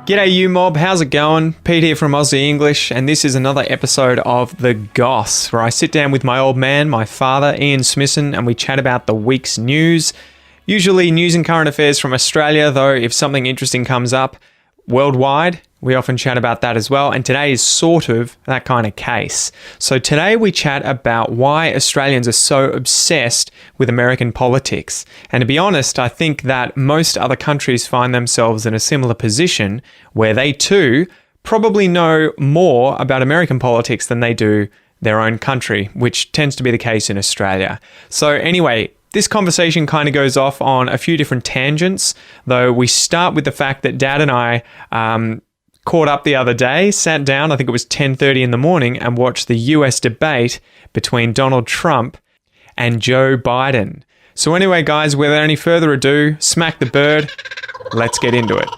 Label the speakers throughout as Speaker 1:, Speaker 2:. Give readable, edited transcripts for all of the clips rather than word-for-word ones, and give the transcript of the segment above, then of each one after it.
Speaker 1: G'day you mob, how's it going? Pete here from Aussie English, and this is another episode of The Goss, where I sit down with my old man, my father, Ian Smissen, and we chat about the week's news. Usually news and current affairs from Australia, though if something interesting comes up worldwide, we often chat about that as well, and today is sort of that kind of case. So today we chat about why Australians are so obsessed with American politics. And to be honest, I think that most other countries find themselves in a similar position where they too probably know more about American politics than they do their own country, which tends to be the case in Australia. So anyway, this conversation kind of goes off on a few different tangents, though we start with the fact that Dad and I caught up the other day, sat down, I think it was 10:30 in the morning, and watched the US debate between Donald Trump and Joe Biden. So anyway, guys, without any further ado, smack the bird. Let's get into it.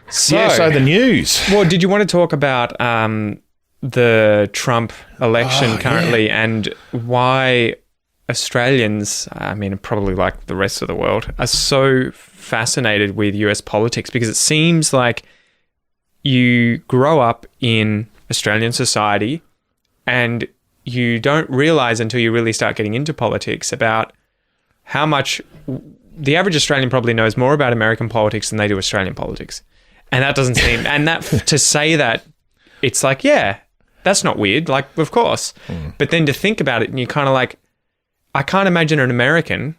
Speaker 2: So the news.
Speaker 1: Well, did you want to talk about the Trump election currently and why Australians, I mean, probably like the rest of the world, are so fascinated with US politics? Because it seems like you grow up in Australian society and you don't realize until you really start getting into politics about how much the average Australian probably knows more about American politics than they do Australian politics. And that doesn't seem, and that to say that, it's like, yeah, that's not weird. Like, of course. But then to think about it and you're kind of like, I can't imagine an American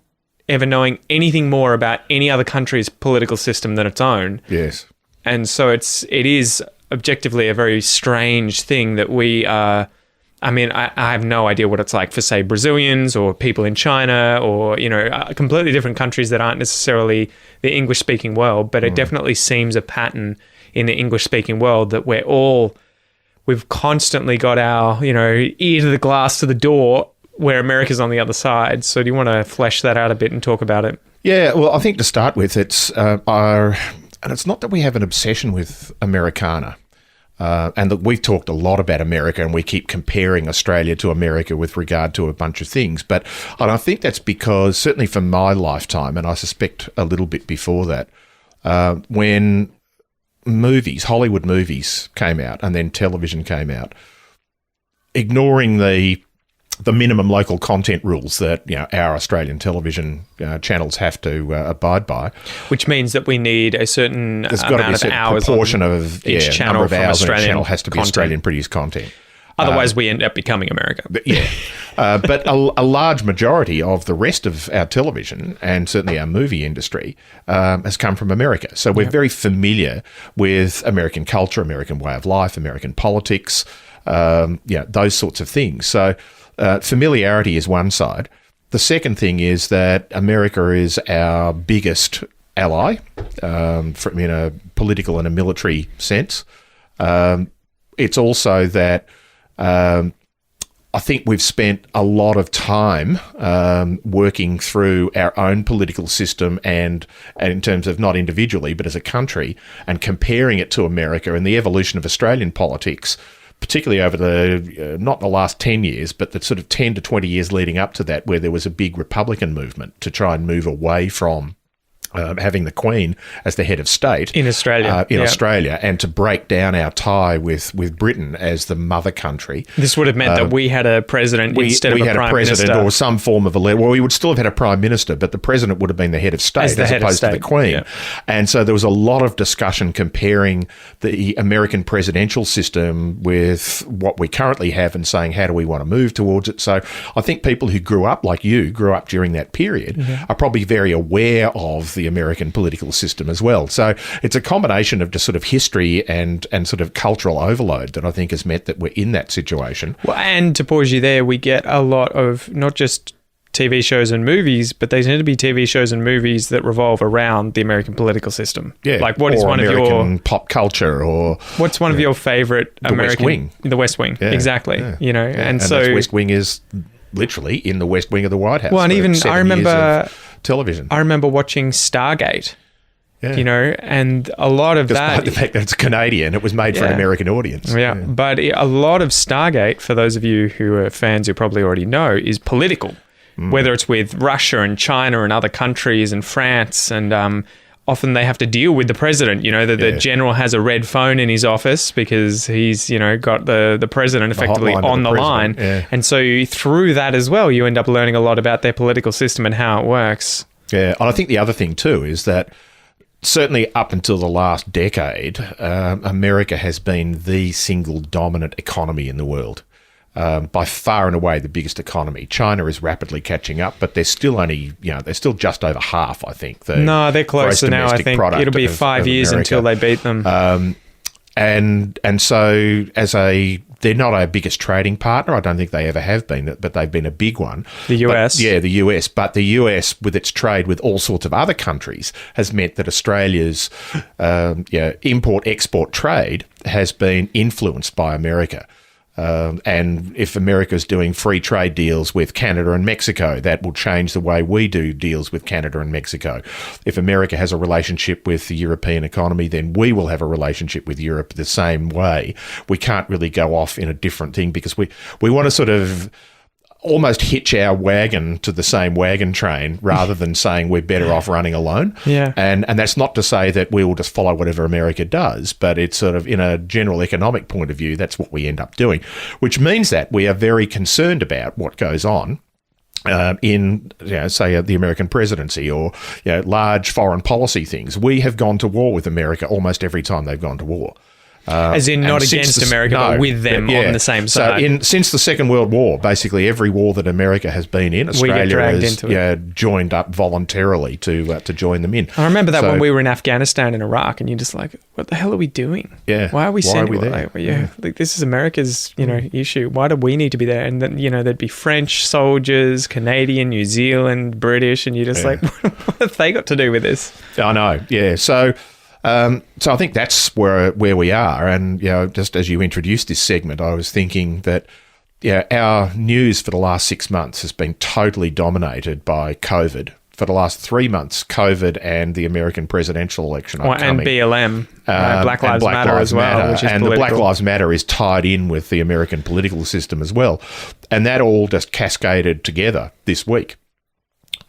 Speaker 1: ever knowing anything more about any other country's political system than its own.
Speaker 2: Yes.
Speaker 1: And so it is objectively a very strange thing that we I mean, I have no idea what it's like for, say, Brazilians or people in China or, you know, completely different countries that aren't necessarily the English-speaking world, but it definitely seems a pattern in the English-speaking world that we've constantly got our, you know, ear to the glass to the door where America's on the other side. So do you want to flesh that out a bit and talk about it?
Speaker 2: Yeah, well, I think to start with, it's and it's not that we have an obsession with Americana. And that we've talked a lot about America and we keep comparing Australia to America with regard to a bunch of things. And I think that's because, certainly for my lifetime, and I suspect a little bit before that, when Hollywood movies came out and then television came out, ignoring the minimum local content rules that, you know, our Australian television channels have to abide by,
Speaker 1: which means that we need a certain
Speaker 2: there's got to be a certain
Speaker 1: hours
Speaker 2: proportion of
Speaker 1: each channel
Speaker 2: number of
Speaker 1: from
Speaker 2: hours
Speaker 1: Australian
Speaker 2: on a channel has to be
Speaker 1: content.
Speaker 2: Australian produced content.
Speaker 1: Otherwise, we end up becoming America.
Speaker 2: But a large majority of the rest of our television and certainly our movie industry has come from America. So we're very familiar with American culture, American way of life, American politics, those sorts of things. So familiarity is one side. The second thing is that America is our biggest ally in a political and a military sense. It's also that I think we've spent a lot of time working through our own political system and in terms of not individually but as a country and comparing it to America and the evolution of Australian politics, particularly over not the last 10 years, but the sort of 10 to 20 years leading up to that, where there was a big Republican movement to try and move away from having the Queen as the head of state
Speaker 1: in Australia,
Speaker 2: Australia, and to break down our tie with Britain as the mother country.
Speaker 1: This would have meant that we had a president instead of a prime minister,
Speaker 2: or some form of we would still have had a prime minister, but the president would have been the head of state as opposed to the Queen. Yeah. And so there was a lot of discussion comparing the American presidential system with what we currently have and saying, how do we want to move towards it? So I think people who grew up during that period are probably very aware of the American political system as well. So it's a combination of just sort of history and sort of cultural overload that I think has meant that we're in that situation.
Speaker 1: Well, and to pause you there, we get a lot of not just TV shows and movies, but they tend to be TV shows and movies that revolve around the American political system.
Speaker 2: Yeah,
Speaker 1: like what is one
Speaker 2: American
Speaker 1: of your
Speaker 2: pop culture, or
Speaker 1: what's one of your favorite American?
Speaker 2: West Wing.
Speaker 1: The West Wing, exactly.
Speaker 2: Yeah.
Speaker 1: You know, and so
Speaker 2: the West Wing is literally in the West Wing of the White House.
Speaker 1: Well, and even I remember
Speaker 2: television.
Speaker 1: I remember watching Stargate. Yeah. You know, and a lot of
Speaker 2: despite the fact that it's Canadian, it was made for an American audience.
Speaker 1: Yeah, but a lot of Stargate, for those of you who are fans who probably already know, is political. whether it's with Russia and China and other countries and France, and often they have to deal with the president. The general has a red phone in his office because he's, got the president effectively on the line.
Speaker 2: Yeah.
Speaker 1: And so through that as well, you end up learning a lot about their political system and how it works.
Speaker 2: Yeah, and I think the other thing too is that certainly up until the last decade, America has been the single dominant economy in the world. By far and away the biggest economy. China is rapidly catching up, but they're still only, they're still just over half, I think.
Speaker 1: No, they're closer now, I think. It'll be 5 years until they beat them.
Speaker 2: And so they're not our biggest trading partner. I don't think they ever have been, but they've been a big one.
Speaker 1: The US?
Speaker 2: The US. But the US, with its trade with all sorts of other countries, has meant that Australia's import-export trade has been influenced by America. And if America's doing free trade deals with Canada and Mexico, that will change the way we do deals with Canada and Mexico. If America has a relationship with the European economy, then we will have a relationship with Europe the same way. We can't really go off in a different thing because we want to sort of almost hitch our wagon to the same wagon train rather than saying we're better off running alone.
Speaker 1: Yeah.
Speaker 2: And that's not to say that we will just follow whatever America does, but it's sort of in a general economic point of view, that's what we end up doing, which means that we are very concerned about what goes on in, say, the American presidency or large foreign policy things. We have gone to war with America almost every time they've gone to war.
Speaker 1: As in not against America, but with them on the same side.
Speaker 2: So since the Second World War, basically every war that America has been in, Australia has joined up voluntarily to join them in.
Speaker 1: I remember that when we were in Afghanistan and Iraq, and you're just like, what the hell are we doing?
Speaker 2: Yeah.
Speaker 1: Why are we sending?
Speaker 2: there?
Speaker 1: Like this is America's issue. Why do we need to be there? And then there'd be French soldiers, Canadian, New Zealand, British, and you're just like, what have they got to do with this?
Speaker 2: I know. Yeah. So I think that's where we are. And, just as you introduced this segment, I was thinking that, our news for the last 6 months has been totally dominated by COVID. For the last 3 months, COVID and the American presidential election are coming.
Speaker 1: And BLM, Black Lives Matter as well, which is
Speaker 2: and
Speaker 1: political.
Speaker 2: the Black Lives Matter is tied in with the American political system as well. And that all just cascaded together this week,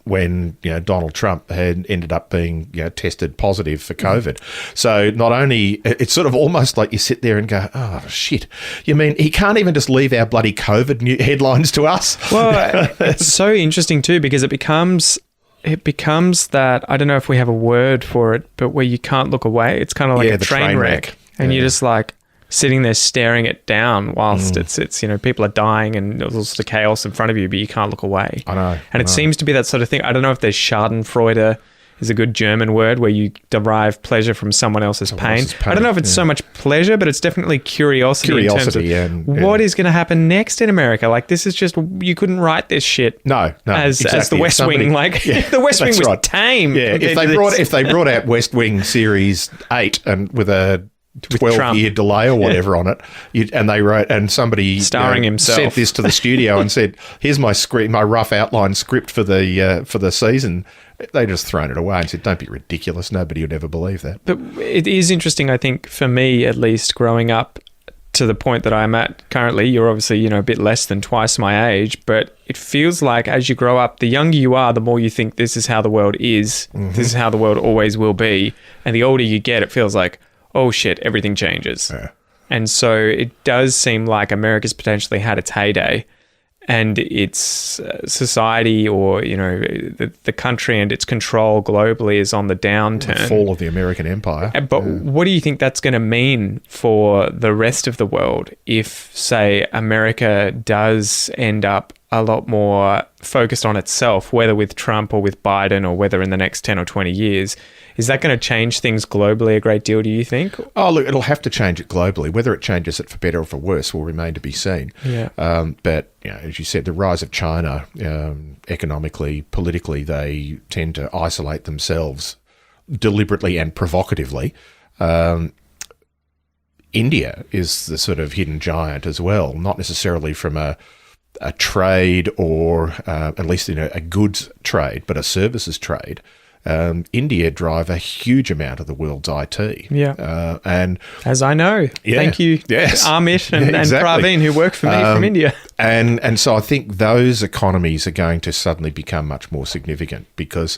Speaker 2: when Donald Trump had ended up being tested positive for COVID. So not only, it's sort of almost like you sit there and go, oh, shit. You mean he can't even just leave our bloody COVID headlines to us?
Speaker 1: Well, it's so interesting too, because it becomes that, I don't know if we have a word for it, but where you can't look away. It's kind of like a train wreck. And you're just like sitting there staring it down whilst it's people are dying and there's all sorts of chaos in front of you, but you can't look away.
Speaker 2: I know.
Speaker 1: And it seems to be that sort of thing. I don't know if there's Schadenfreude is a good German word where you derive pleasure from someone else's pain. I don't know if it's so much pleasure, but it's definitely curiosity in terms of what is going to happen next in America. Like, this is just, you couldn't write this shit.
Speaker 2: No,
Speaker 1: as the West Wing. Like, the West Wing was tame.
Speaker 2: Yeah, if they brought out West Wing Series 8 and with a 12-year delay or whatever on it, and they wrote, and somebody
Speaker 1: starring himself
Speaker 2: sent this to the studio and said, "Here's my script, my rough outline script for the season." They just thrown it away and said, "Don't be ridiculous. Nobody would ever believe that."
Speaker 1: But it is interesting, I think, for me at least, growing up to the point that I'm at currently. You're obviously a bit less than twice my age, but it feels like as you grow up, the younger you are, the more you think this is how the world is. Mm-hmm. This is how the world always will be, and the older you get, it feels like, oh shit, everything changes. Yeah. And so it does seem like America's potentially had its heyday, and its society, or the country and its control globally is on the downturn.
Speaker 2: The fall of the American empire.
Speaker 1: But what do you think that's going to mean for the rest of the world if, say, America does end up a lot more focused on itself, whether with Trump or with Biden, or whether in the next 10 or 20 years? Is that going to change things globally a great deal, do you think?
Speaker 2: Oh, look, it'll have to change it globally. Whether it changes it for better or for worse will remain to be seen.
Speaker 1: Yeah.
Speaker 2: But, as you said, the rise of China, economically, politically, they tend to isolate themselves deliberately and provocatively. India is the sort of hidden giant as well, not necessarily from a trade or at least a goods trade, but a services trade. India drive a huge amount of the world's IT.
Speaker 1: Yeah.
Speaker 2: And
Speaker 1: as I know.
Speaker 2: Yeah,
Speaker 1: thank you,
Speaker 2: yes.
Speaker 1: Amit and
Speaker 2: Exactly.
Speaker 1: Praveen, who work for me from India.
Speaker 2: And so I think those economies are going to suddenly become much more significant because,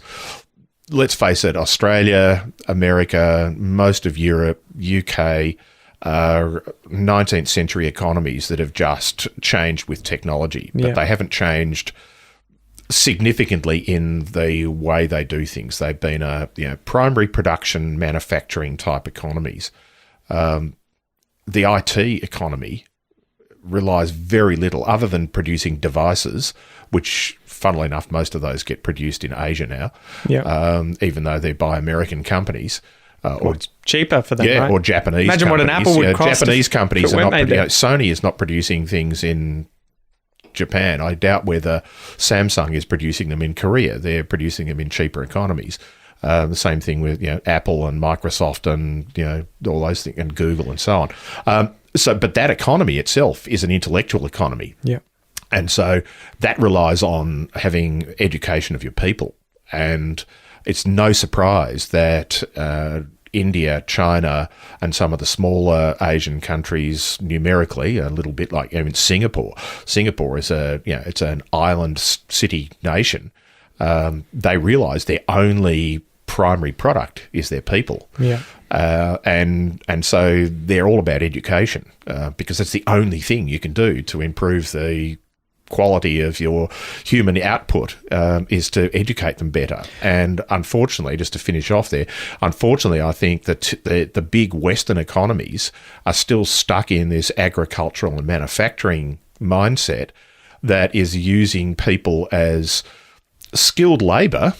Speaker 2: let's face it, Australia, America, most of Europe, UK are 19th century economies that have just changed with technology, but they haven't changed significantly in the way they do things. They've been primary production manufacturing type economies. The IT economy relies very little other than producing devices, which, funnily enough, most of those get produced in Asia now, even though they're by American companies. Or
Speaker 1: it's cheaper for them, right?
Speaker 2: Or Japanese
Speaker 1: Imagine
Speaker 2: companies.
Speaker 1: what an Apple would cost.
Speaker 2: Japanese companies are not
Speaker 1: there.
Speaker 2: Sony is not producing things in Japan. I doubt whether Samsung is producing them in Korea. They're producing them in cheaper economies. The same thing with Apple and Microsoft and all those things, and Google and so on. But that economy itself is an intellectual economy.
Speaker 1: Yeah.
Speaker 2: And so that relies on having education of your people. And it's no surprise that India, China, and some of the smaller Asian countries, numerically, a little bit like even Singapore. Singapore is it's an island city nation. They realise their only primary product is their people.
Speaker 1: Yeah.
Speaker 2: And so they're all about education because it's the only thing you can do to improve the quality of your human output is to educate them better. And unfortunately, just to finish off there, I think that the big Western economies are still stuck in this agricultural and manufacturing mindset that is using people as skilled labour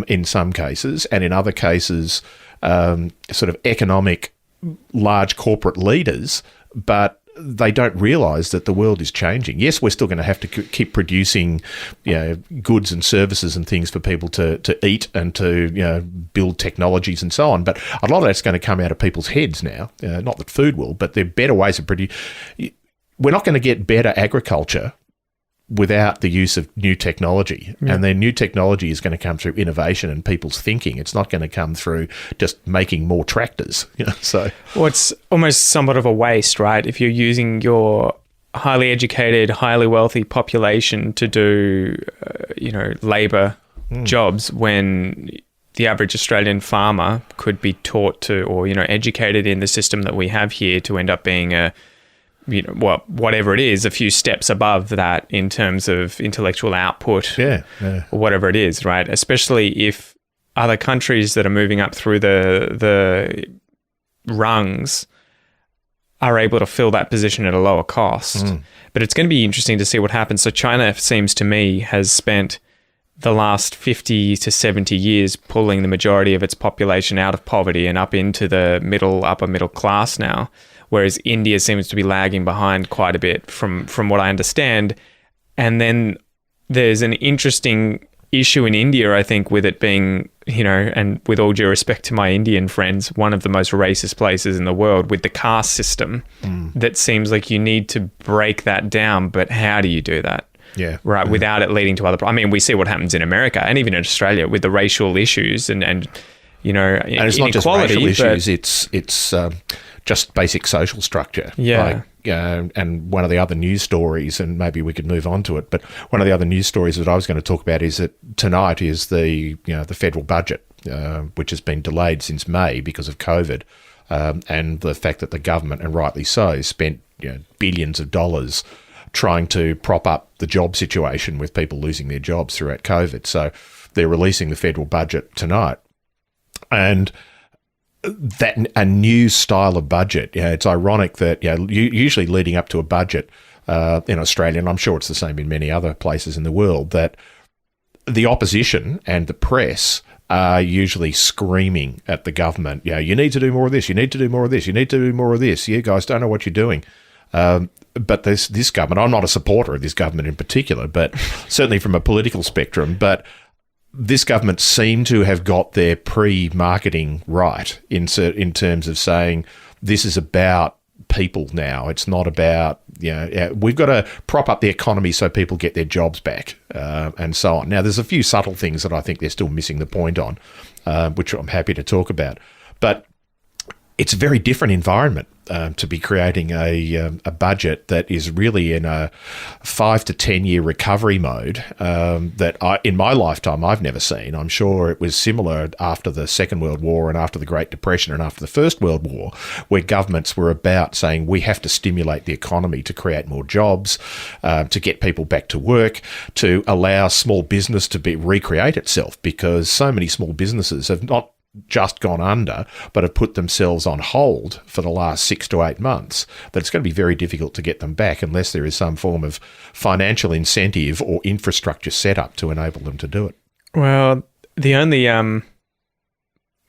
Speaker 2: in some cases, and in other cases sort of economic large corporate leaders, but they don't realise that the world is changing. Yes, we're still going to have to keep producing, goods and services and things for people to eat and to build technologies and so on. But a lot of that's going to come out of people's heads now. Not that food will, but there are better ways of producing. We're not going to get better agriculture without the use of new technology. Yeah. And then new technology is going to come through innovation and people's thinking. It's not going to come through just making more tractors. So,
Speaker 1: well, it's almost somewhat of a waste, right? If you're using your highly educated, highly wealthy population to do, labour jobs, when the average Australian farmer could be taught to, or educated in the system that we have here to end up being whatever it is, a few steps above that in terms of intellectual output, or whatever it is, right? Especially if other countries that are moving up through the rungs are able to fill that position at a lower cost. But it's going to be interesting to see what happens. So China, seems to me, has spent the last 50 to 70 years pulling the majority of its population out of poverty and up into the upper middle class now, whereas India seems to be lagging behind quite a bit from what I understand. And then there's an interesting issue in India, I think, with it being, and with all due respect to my Indian friends, one of the most racist places in the world with the caste system. That seems like you need to break that down, but how do you do that?
Speaker 2: Yeah.
Speaker 1: Right. Without it leading to other, we see what happens in America and even in Australia with the racial issues and
Speaker 2: it's not just racial issues, it's just basic social structure.
Speaker 1: Yeah.
Speaker 2: And one of the other news stories, and maybe we could move on to it, but one of the other news stories that I was going to talk about is that tonight is the federal budget, which has been delayed since May because of COVID, and the fact that the government, and rightly so, spent billions of dollars trying to prop up the job situation with people losing their jobs throughout COVID. So they're releasing the federal budget tonight. And that a new style of budget, it's ironic that usually leading up to a budget in Australia, and I'm sure it's the same in many other places in the world, that the opposition and the press are usually screaming at the government, you need to do more of this, you need to do more of this, you need to do more of this, you guys don't know what you're doing. But this government, I'm not a supporter of this government in particular, but certainly from a political spectrum, but this government seemed to have got their pre-marketing right in terms of saying this is about people now. It's not about, we've got to prop up the economy so people get their jobs back, and so on. Now, there's a few subtle things that I think they're still missing the point on, which I'm happy to talk about. But it's a very different environment to be creating a budget that is really in a 5 to 10 year recovery mode that in my lifetime I've never seen. I'm sure it was similar after the Second World War and after the Great Depression and after the First World War, where governments were about saying we have to stimulate the economy to create more jobs, to get people back to work, to allow small business to recreate itself, because so many small businesses have not just gone under, but have put themselves on hold for the last 6 to 8 months, that it's going to be very difficult to get them back unless there is some form of financial incentive or infrastructure set up to enable them to do it.
Speaker 1: Well, the only,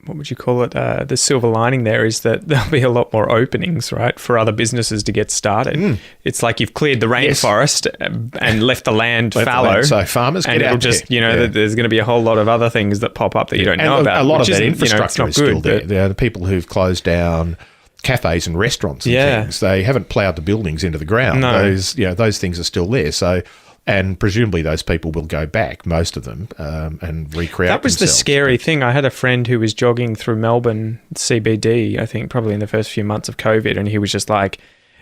Speaker 1: what would you call it? The silver lining there is that there'll be a lot more openings, right, for other businesses to get started. It's like you've cleared the rainforest and left the land fallow.
Speaker 2: So farmers get out
Speaker 1: just,
Speaker 2: there.
Speaker 1: there's going to be a whole lot of other things that pop up that you don't know about.
Speaker 2: A lot of that infrastructure is still there.
Speaker 1: But
Speaker 2: the people who've closed down cafes and restaurants and things, they haven't ploughed the buildings into the ground.
Speaker 1: No.
Speaker 2: Those things are still there. So, and presumably those people will go back, most of them, and recreate
Speaker 1: that was
Speaker 2: themselves.
Speaker 1: the scary thing. I had a friend who was jogging through Melbourne CBD, I think probably in the first few months of COVID, and he was just like,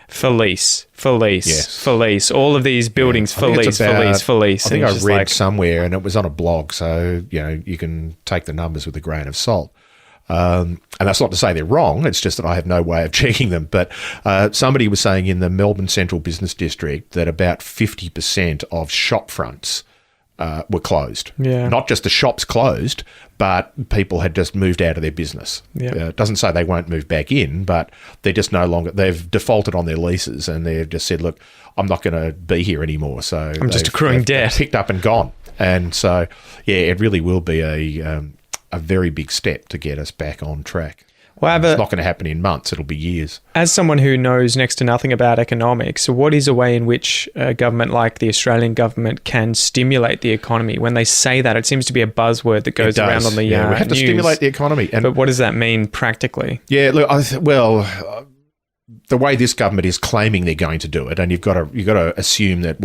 Speaker 1: Felice. All of these buildings, Felice.
Speaker 2: I think I
Speaker 1: read
Speaker 2: read somewhere, and it was on a blog, so you can take the numbers with a grain of salt. And that's not to say they're wrong. It's just that I have no way of checking them. But somebody was saying in the Melbourne Central Business District that about 50% of shop fronts were closed.
Speaker 1: Yeah.
Speaker 2: Not just the shops closed, but people had just moved out of their business.
Speaker 1: Yeah.
Speaker 2: It doesn't say they won't move back in, but they're just no longer, they've defaulted on their leases, and they've just said, look, I'm not going to be here anymore. So
Speaker 1: I'm just accruing debt.
Speaker 2: Picked up and gone. And so, it really will be a very big step to get us back on track. Well, it's not going to happen in months. It'll be years.
Speaker 1: As someone who knows next to nothing about economics, what is a way in which a government like the Australian government can stimulate the economy? When they say that, it seems to be a buzzword that goes around on the
Speaker 2: we have to
Speaker 1: news.
Speaker 2: stimulate the economy.
Speaker 1: But what does that mean practically?
Speaker 2: Yeah, look, the way this government is claiming they're going to do it, and you've got to assume that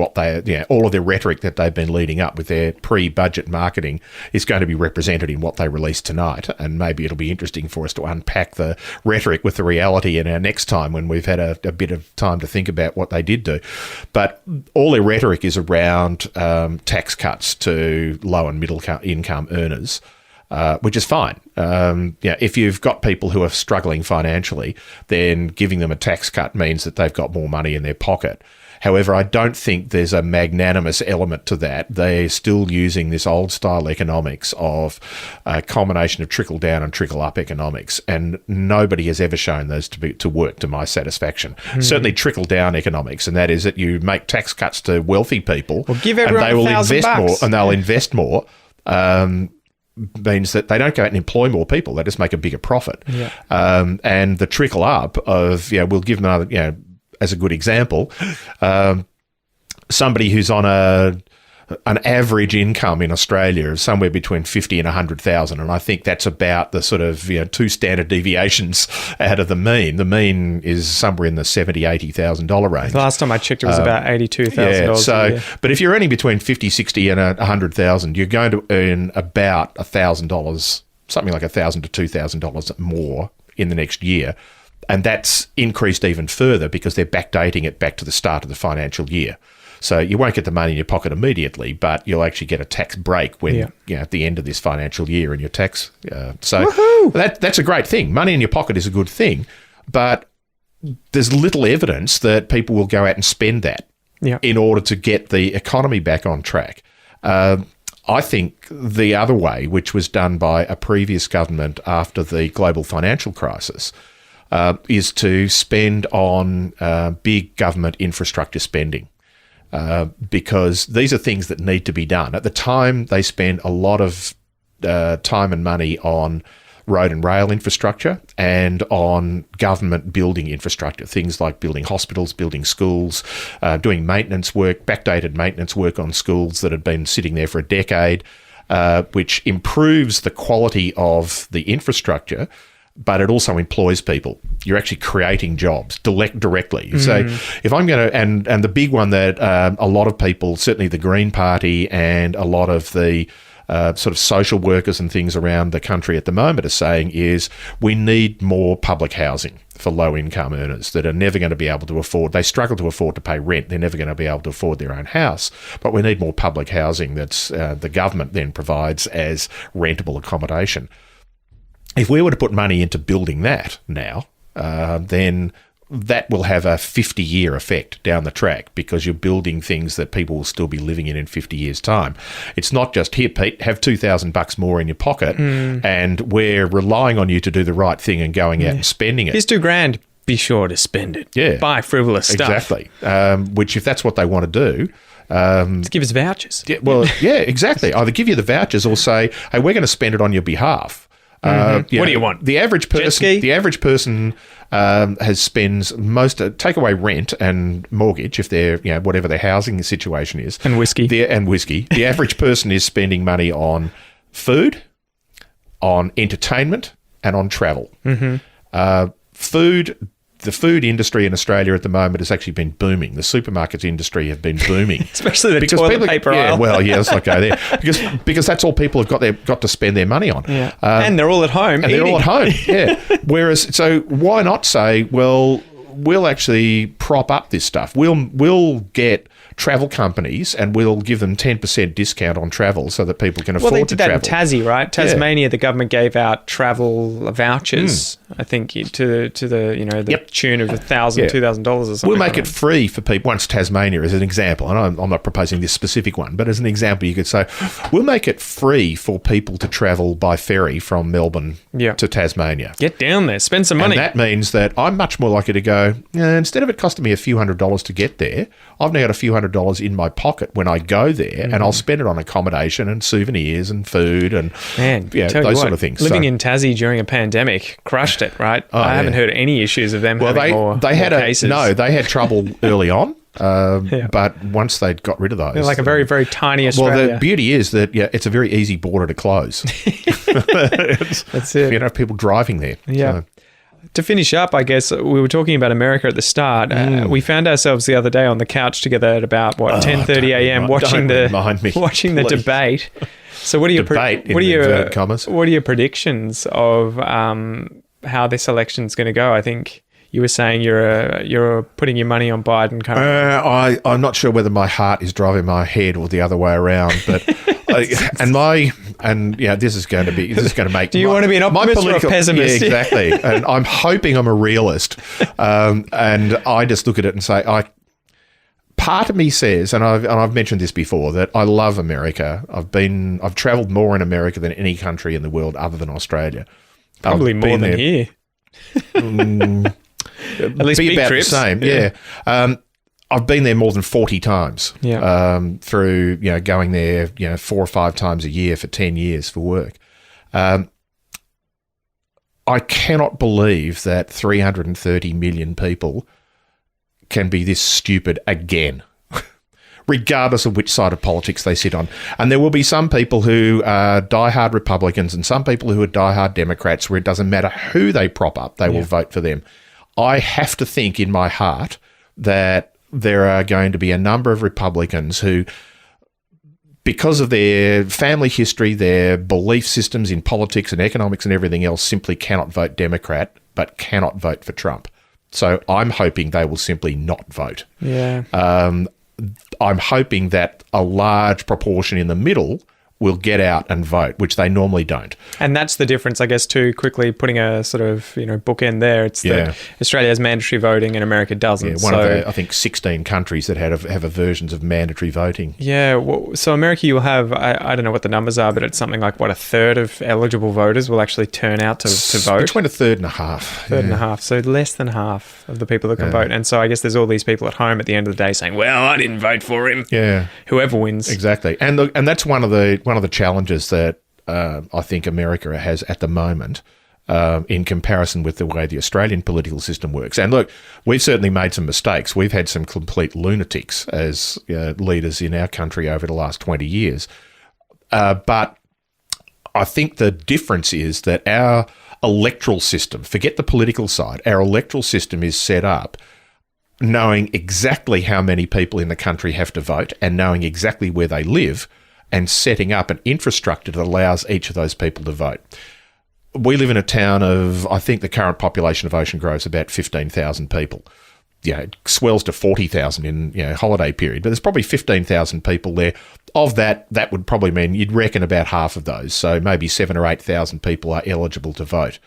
Speaker 2: all of their rhetoric that they've been leading up with their pre-budget marketing is going to be represented in what they release tonight. And maybe it'll be interesting for us to unpack the rhetoric with the reality in our next time when we've had a bit of time to think about what they did do. But all their rhetoric is around tax cuts to low and middle income earners. Which is fine. If you've got people who are struggling financially, then giving them a tax cut means that they've got more money in their pocket. However, I don't think there's a magnanimous element to that. They're still using this old style economics of a combination of trickle down and trickle up economics, and nobody has ever shown those to work to my satisfaction. Certainly trickle down economics, and that is that you make tax cuts to wealthy people,
Speaker 1: give everyone
Speaker 2: and they will
Speaker 1: $1,000
Speaker 2: invest more, and they'll invest more. Means that they don't go out and employ more people; they just make a bigger profit.
Speaker 1: Yeah.
Speaker 2: And the trickle up of we'll give another as a good example, somebody who's on an average income in Australia of somewhere between 50 and 100,000, and I think that's about the sort of 2 standard deviations out of the mean. The mean is somewhere in the $70,000-$80,000 range.
Speaker 1: The last time I checked, it was about $82,000 a year.
Speaker 2: But if you're earning between 50, 60 and 100,000, you're going to earn about $1,000, something like $1,000 to $2,000 more in the next year. And that's increased even further because they're backdating it back to the start of the financial year. So you won't get the money in your pocket immediately, but you'll actually get a tax break when at the end of this financial year in your tax. That's a great thing. Money in your pocket is a good thing, but there's little evidence that people will go out and spend that in order to get the economy back on track. I think the other way, which was done by a previous government after the global financial crisis, is to spend on big government infrastructure spending. Because these are things that need to be done. At the time, they spend a lot of time and money on road and rail infrastructure and on government building infrastructure, things like building hospitals, building schools, doing maintenance work, backdated maintenance work on schools that had been sitting there for a decade, which improves the quality of the infrastructure, but it also employs people. You're actually creating jobs directly. So if I'm going to, and the big one that a lot of people, certainly the Green Party and a lot of the sort of social workers and things around the country at the moment are saying is we need more public housing for low-income earners that are never going to be able to afford. They struggle to afford to pay rent. They're never going to be able to afford their own house. But we need more public housing that's the government then provides as rentable accommodation. If we were to put money into building that now, then that will have a 50-year effect down the track because you're building things that people will still be living in 50 years' time. It's not just, here, Pete, have $2,000 more in your pocket and we're relying on you to do the right thing and going out and spending it.
Speaker 1: Here's $2,000. Be sure to spend it.
Speaker 2: Yeah.
Speaker 1: Buy frivolous stuff.
Speaker 2: Exactly. Which, if that's what they want to do...
Speaker 1: to give us vouchers.
Speaker 2: Yeah, exactly. Either give you the vouchers or say, hey, we're going to spend it on your behalf.
Speaker 1: What do you want?
Speaker 2: The average person has spends most take away rent and mortgage if they're whatever their housing situation is
Speaker 1: and whiskey.
Speaker 2: The average person is spending money on food, on entertainment, and on travel. The food industry in Australia at the moment has actually been booming. The supermarkets industry have been booming,
Speaker 1: especially the toilet paper aisle.
Speaker 2: Well, yeah, let's not go there because that's all people have got to spend their money on.
Speaker 1: Yeah. And they're all at home.
Speaker 2: And they're all at home. Yeah. Whereas, so why not say, well, we'll actually prop up this stuff. We'll get travel companies and we'll give them 10% discount on travel so that people can afford to travel.
Speaker 1: Well, they did that in Tassie, right? Tasmania, the government gave out travel vouchers, I think, to the tune of $1,000, $2,000 or something.
Speaker 2: We'll make it free for people. Once Tasmania as an example, and I'm not proposing this specific one, but as an example, you could say, we'll make it free for people to travel by ferry from Melbourne to Tasmania.
Speaker 1: Get down there, spend some money.
Speaker 2: And that means that I'm much more likely to go, instead of it costing me a few $100s to get there, I've now got a few $100 in my pocket when I go there, and I'll spend it on accommodation and souvenirs and food and those sort of things.
Speaker 1: Living in Tassie during a pandemic crushed it, right? I haven't heard any issues of them having more cases.
Speaker 2: They had trouble early on. But once they'd got rid of those,
Speaker 1: they're like a very, very tiny Australia.
Speaker 2: Well, the beauty is that it's a very easy border to close.
Speaker 1: That's it.
Speaker 2: You don't have people driving there.
Speaker 1: Yeah. So. To finish up, I guess we were talking about America at the start. We found ourselves the other day on the couch together at about 10:30 a.m. watching the debate. So, what are your predictions of how this election's going to go? I think you were saying you're putting your money on Biden currently.
Speaker 2: I'm not sure whether my heart is driving my head or the other way around, but this is going to make.
Speaker 1: Do you want to be an optimist or a pessimist?
Speaker 2: Yeah, exactly. And I'm hoping I'm a realist, and I just look at it and say, part of me says, and I've mentioned this before, that I love America. I've travelled more in America than any country in the world other than Australia.
Speaker 1: Probably more than here. At least big
Speaker 2: about
Speaker 1: trips.
Speaker 2: The same, yeah. I've been there more than 40 times through, going there, 4 or 5 times a year for 10 years for work. I cannot believe that 330 million people can be this stupid again, regardless of which side of politics they sit on. And there will be some people who are diehard Republicans and some people who are diehard Democrats where it doesn't matter who they prop up, they will vote for them. I have to think in my heart that there are going to be a number of Republicans who, because of their family history, their belief systems in politics and economics and everything else, simply cannot vote Democrat, but cannot vote for Trump. So I'm hoping they will simply not vote.
Speaker 1: Yeah.
Speaker 2: I'm hoping that a large proportion in the middle will get out and vote, which they normally don't.
Speaker 1: And that's the difference, I guess, too, quickly putting a sort of, bookend there. It's that Australia has mandatory voting and America doesn't.
Speaker 2: Yeah, one of the, I think, 16 countries that have versions of mandatory voting.
Speaker 1: Yeah, well, so America, you'll have, I don't know what the numbers are, but it's something like, a third of eligible voters will actually turn out to vote?
Speaker 2: Between a third and a half.
Speaker 1: Third and a half, so less than half of the people that can vote. And so I guess there's all these people at home at the end of the day saying, well, I didn't vote for him.
Speaker 2: Yeah.
Speaker 1: Whoever wins.
Speaker 2: Exactly. And that's one of the challenges that I think America has at the moment in comparison with the way the Australian political system works. And look, we've certainly made some mistakes. We've had some complete lunatics as leaders in our country over the last 20 years. But I think the difference is that our electoral system, forget the political side, our electoral system is set up knowing exactly how many people in the country have to vote and knowing exactly where they live and setting up an infrastructure that allows each of those people to vote. We live in a town of, I think the current population of Ocean Grove is about 15,000 people. Yeah, it swells to 40,000 in holiday period, but there's probably 15,000 people there. Of that would probably mean you'd reckon about half of those, so maybe 7,000 or 8,000 people are eligible to vote.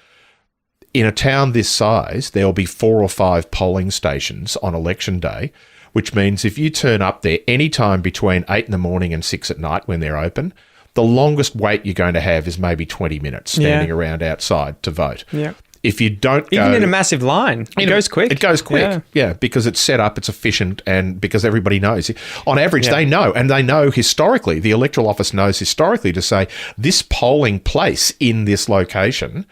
Speaker 2: In a town this size, there'll be 4 or 5 polling stations on election day, which means if you turn up there any time between 8 in the morning and 6 at night when they're open, the longest wait you're going to have is maybe 20 minutes standing around outside to vote.
Speaker 1: Yeah.
Speaker 2: If you don't go...
Speaker 1: Even in a massive line, it goes quick.
Speaker 2: It goes quick, yeah, because it's set up, it's efficient, and because everybody knows. On average, they know, and they know historically, the Electoral Office knows historically to say, this polling place in this location...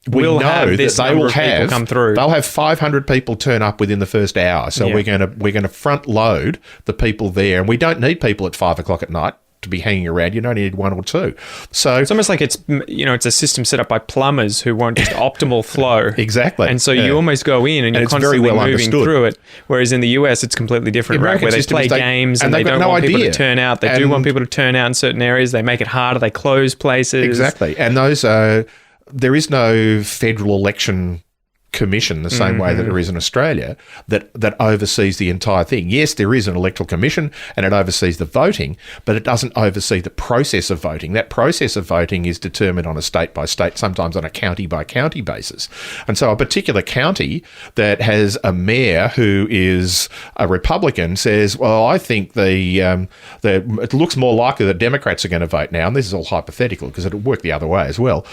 Speaker 2: We know that they will have come through. They'll have 500 people turn up within the first hour. So we're going to front load the people there, and we don't need people at 5 o'clock at night to be hanging around. You only need 1 or 2. So
Speaker 1: it's almost like it's a system set up by plumbers who want just optimal flow.
Speaker 2: Exactly.
Speaker 1: And so you almost go in and you're constantly moving
Speaker 2: understood
Speaker 1: through it. Whereas in the US, it's completely different, right? Where they play games and they don't want people to turn out. They do want people to turn out in certain areas. They make it harder. They close places.
Speaker 2: Exactly. And those there is no federal election commission the same way that there is in Australia that oversees the entire thing. Yes, there is an electoral commission and it oversees the voting, but it doesn't oversee the process of voting. That process of voting is determined on a state by state, sometimes on a county by county basis. And so a particular county that has a mayor who is a Republican says, well, I think it looks more likely that Democrats are going to vote now, and this is all hypothetical because it'll work the other way as well.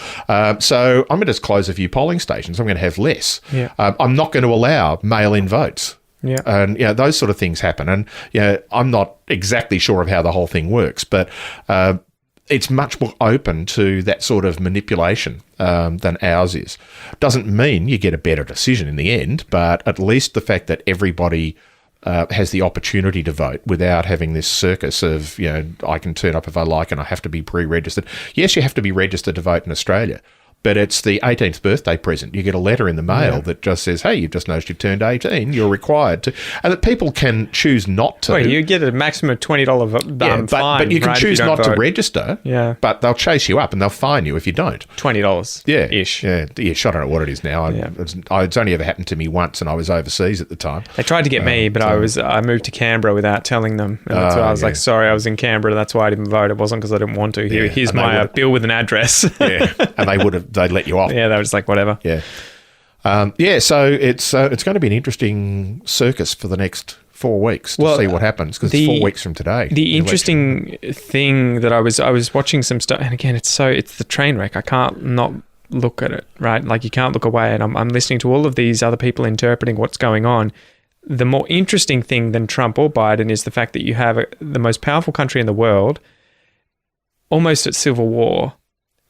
Speaker 2: So I'm going to just close a few polling stations. I'm going to have less.
Speaker 1: Yeah.
Speaker 2: I'm not going to allow mail-in votes.
Speaker 1: Yeah.
Speaker 2: And those sort of things happen. And I'm not exactly sure of how the whole thing works, but it's much more open to that sort of manipulation than ours is. Doesn't mean you get a better decision in the end, but at least the fact that everybody has the opportunity to vote without having this circus of, I can turn up if I like and I have to be pre-registered. Yes, you have to be registered to vote in Australia, but it's the 18th birthday present. You get a letter in the mail that just says, hey, you've just noticed you've turned 18. You're required to. And that people can choose not to.
Speaker 1: Well, you get a maximum of $20 fine.
Speaker 2: But you can choose not to register.
Speaker 1: Yeah.
Speaker 2: But they'll chase you up and they'll fine you if you don't.
Speaker 1: $20.
Speaker 2: Yeah.
Speaker 1: Ish.
Speaker 2: Yeah. I don't know what it is now. It's only ever happened to me once and I was overseas at the time.
Speaker 1: They tried to get me, but I moved to Canberra without telling them. And that's why I was like, sorry, I was in Canberra. That's why I didn't vote. It wasn't because I didn't want to. Here's my bill with an address.
Speaker 2: Yeah. And they'd let you off.
Speaker 1: Yeah, they were just like, whatever.
Speaker 2: Yeah. So it's going to be an interesting circus for the next 4 weeks to see what happens, because it's 4 weeks from today.
Speaker 1: The interesting thing that I was watching some stuff, and again, it's the train wreck. I can't not look at it, right? Like you can't look away, and I'm listening to all of these other people interpreting what's going on. The more interesting thing than Trump or Biden is the fact that you have the most powerful country in the world almost at civil war,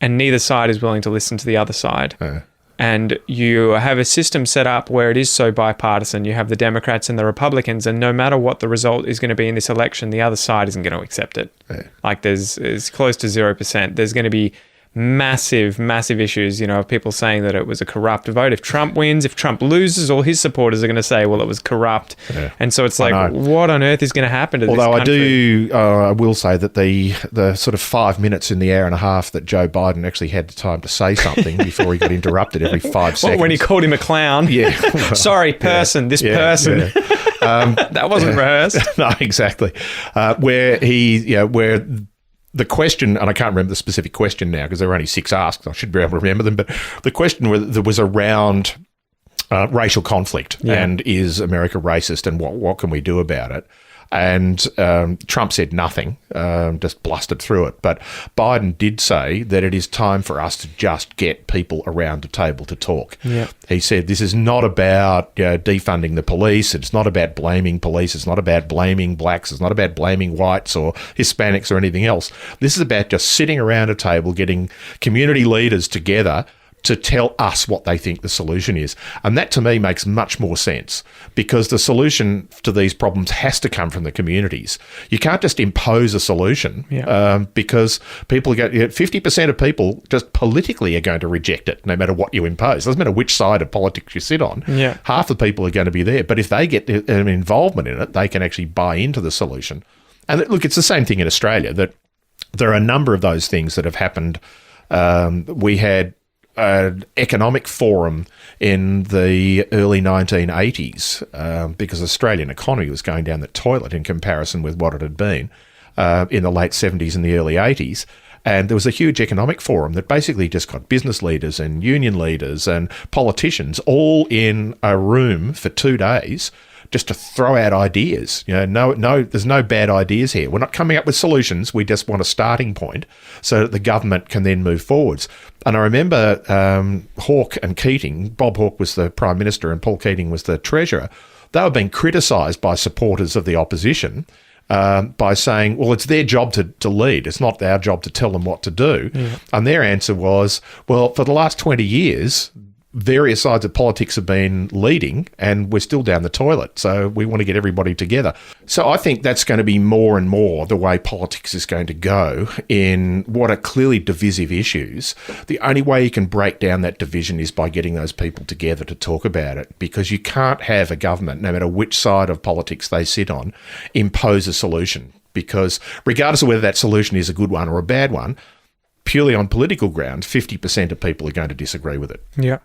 Speaker 1: and neither side is willing to listen to the other side. And you have a system set up where it is so bipartisan. You have the Democrats and the Republicans, and no matter what the result is going to be in this election, the other side isn't going to accept it. Like it's close to 0%. There's going to be massive issues, of people saying that it was a corrupt vote. If Trump wins, if Trump loses, all his supporters are going to say, well, it was corrupt. And so it's like, what on earth is going to happen to this country?
Speaker 2: I will say that the sort of 5 minutes in the hour and a half that Joe Biden actually had the time to say something before he got interrupted every 5 seconds.
Speaker 1: When he called him a clown.
Speaker 2: Yeah.
Speaker 1: Sorry, person. Person. Yeah. That wasn't rehearsed.
Speaker 2: No, exactly. Where the question, and I can't remember the specific question now because there were only 6 asked. I should be able to remember them. But the question was around racial conflict and is America racist and what can we do about it? And Trump said nothing, just blustered through it. But Biden did say that it is time for us to just get people around the table to talk. He said this is not about defunding the police. It's not about blaming police. It's not about blaming blacks. It's not about blaming whites or Hispanics or anything else. This is about just sitting around a table, getting community leaders together, to tell us what they think the solution is. And that to me makes much more sense, because the solution to these problems has to come from the communities. You can't just impose a solution because people get 50% of people just politically are going to reject it no matter what you impose. It doesn't matter which side of politics you sit on.
Speaker 1: Yeah.
Speaker 2: Half the people are going to be there. But if they get an involvement in it, they can actually buy into the solution. And look, it's the same thing in Australia, that there are a number of those things that have happened. We had an economic forum in the early 1980s because the Australian economy was going down the toilet in comparison with what it had been in the late 70s and the early 80s. And there was a huge economic forum that basically just got business leaders and union leaders and politicians all in a room for 2 days just to throw out ideas. No, there's no bad ideas here. We're not coming up with solutions. We just want a starting point so that the government can then move forwards. And I remember Hawke and Keating, Bob Hawke was the Prime Minister and Paul Keating was the Treasurer. They were being criticised by supporters of the opposition by saying, well, it's their job to lead. It's not our job to tell them what to do. Yeah. And their answer was, well, for the last 20 years, various sides of politics have been leading and we're still down the toilet. So we want to get everybody together. So I think that's going to be more and more the way politics is going to go in what are clearly divisive issues. The only way you can break down that division is by getting those people together to talk about it, because you can't have a government, no matter which side of politics they sit on, impose a solution, because regardless of whether that solution is a good one or a bad one, purely on political grounds, 50% of people are going to disagree with it.
Speaker 1: Yeah.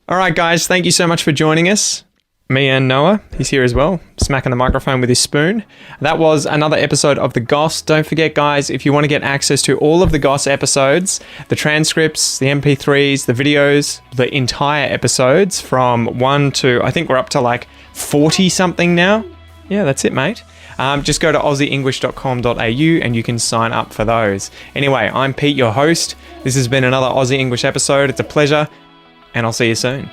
Speaker 1: All right, guys, thank you so much for joining us. Me and Noah, he's here as well, smacking the microphone with his spoon. That was another episode of The Goss. Don't forget, guys, if you want to get access to all of the Goss episodes, the transcripts, the MP3s, the videos, the entire episodes from 1 to, I think we're up to like 40-something now. Yeah, that's it, mate. Just go to aussieenglish.com.au and you can sign up for those. Anyway, I'm Pete, your host. This has been another Aussie English episode. It's a pleasure. And I'll see you soon.